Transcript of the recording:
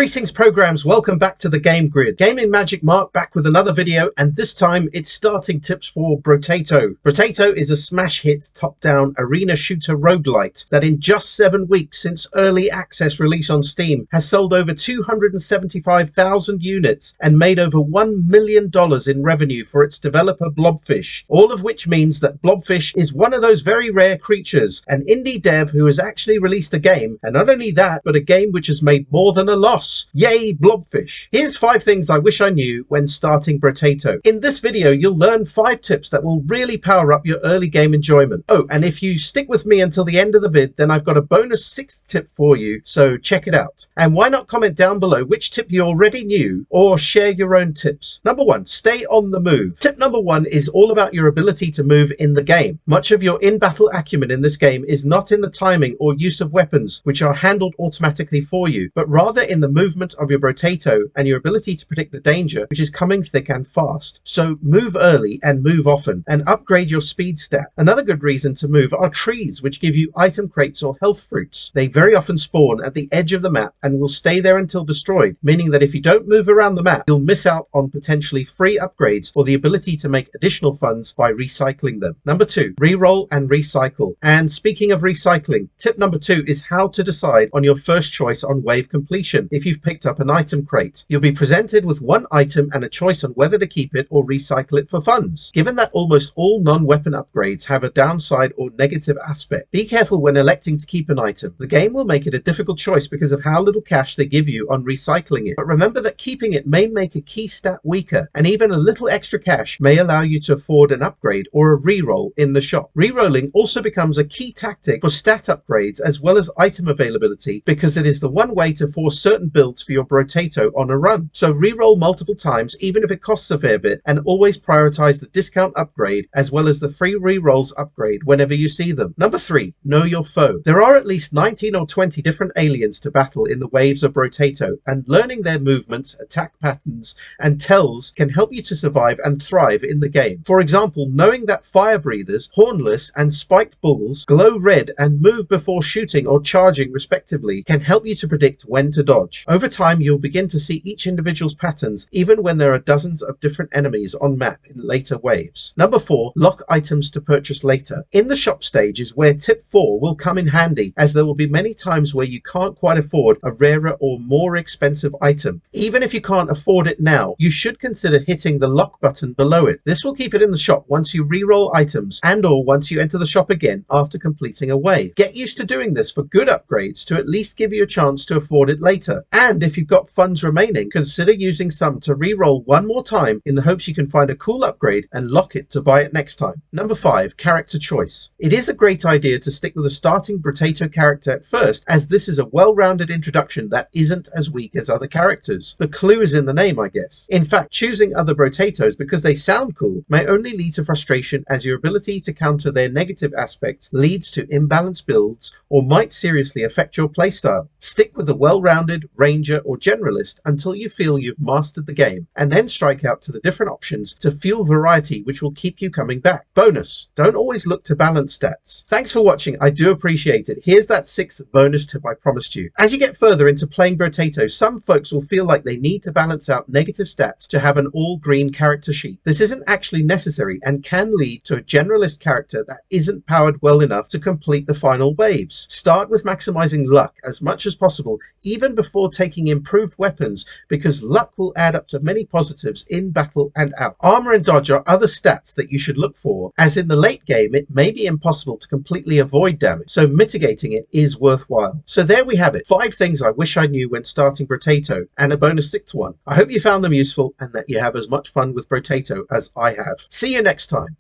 Greetings programs, welcome back to the Game Grid. Gaming Magic Mark back with another video, and this time it's starting tips for Brotato. Brotato is a smash hit top-down arena shooter roguelite that in just 7 weeks since early access release on Steam has sold over 275,000 units and made over $1 million in revenue for its developer Blobfish. All of which means that Blobfish is one of those very rare creatures, an indie dev who has actually released a game, and not only that, but a game which has made more than a loss. Yay, Blobfish! Here's 5 things I wish I knew when starting Brotato. In this video, you'll learn 5 tips that will really power up your early game enjoyment. Oh, and if you stick with me until the end of the vid, then I've got a bonus 6th tip for you, so check it out. And why not comment down below which tip you already knew, or share your own tips. Number 1, stay on the move. Tip number 1 is all about your ability to move in the game. Much of your in-battle acumen in this game is not in the timing or use of weapons, which are handled automatically for you, but rather in the movement of your Brotato and your ability to predict the danger, which is coming thick and fast. So move early and move often, and upgrade your speed stat. Another good reason to move are trees, which give you item crates or health fruits. They very often spawn at the edge of the map and will stay there until destroyed, meaning that if you don't move around the map, you'll miss out on potentially free upgrades or the ability to make additional funds by recycling them. Number 2, reroll and recycle. And speaking of recycling, tip number 2 is how to decide on your first choice on wave completion. If you've picked up an item crate, you'll be presented with one item and a choice on whether to keep it or recycle it for funds. Given that almost all non-weapon upgrades have a downside or negative aspect, be careful when electing to keep an item. The game will make it a difficult choice because of how little cash they give you on recycling it. But remember that keeping it may make a key stat weaker, and even a little extra cash may allow you to afford an upgrade or a reroll in the shop. Rerolling also becomes a key tactic for stat upgrades as well as item availability, because it is the one way to force certain builds for your Brotato on a run. So reroll multiple times even if it costs a fair bit, and always prioritize the discount upgrade as well as the free rerolls upgrade whenever you see them. Number 3, know your foe. There are at least 19 or 20 different aliens to battle in the waves of Brotato, and learning their movements, attack patterns, and tells can help you to survive and thrive in the game. For example, knowing that fire breathers, hornless, and spiked bulls glow red and move before shooting or charging respectively can help you to predict when to dodge. Over time, you'll begin to see each individual's patterns even when there are dozens of different enemies on map in later waves. Number 4, lock items to purchase later. In the shop stage is where tip 4 will come in handy, as there will be many times where you can't quite afford a rarer or more expensive item. Even if you can't afford it now, you should consider hitting the lock button below it. This will keep it in the shop once you reroll items and or once you enter the shop again after completing a wave. Get used to doing this for good upgrades to at least give you a chance to afford it later. And if you've got funds remaining, consider using some to reroll one more time in the hopes you can find a cool upgrade and lock it to buy it next time. Number 5, character choice. It is a great idea to stick with a starting Brotato character at first, as this is a well-rounded introduction that isn't as weak as other characters. The clue is in the name, I guess. In fact, choosing other Brotatos because they sound cool may only lead to frustration, as your ability to counter their negative aspects leads to imbalanced builds or might seriously affect your playstyle. Stick with a well-rounded ranger or generalist until you feel you've mastered the game, and then strike out to the different options to fuel variety, which will keep you coming back. Bonus, don't always look to balance stats. Thanks for watching, I do appreciate it. Here's that 6th bonus tip I promised you. As you get further into playing Brotato, some folks will feel like they need to balance out negative stats to have an all-green character sheet. This isn't actually necessary and can lead to a generalist character that isn't powered well enough to complete the final waves. Start with maximizing luck as much as possible, even before taking improved weapons, because luck will add up to many positives in battle and out. Armor and dodge are other stats that you should look for, as in the late game it may be impossible to completely avoid damage, so mitigating it is worthwhile. So there we have it, 5 things I wish I knew when starting Brotato, and a bonus 6th one. I hope you found them useful and that you have as much fun with Brotato as I have. See you next time.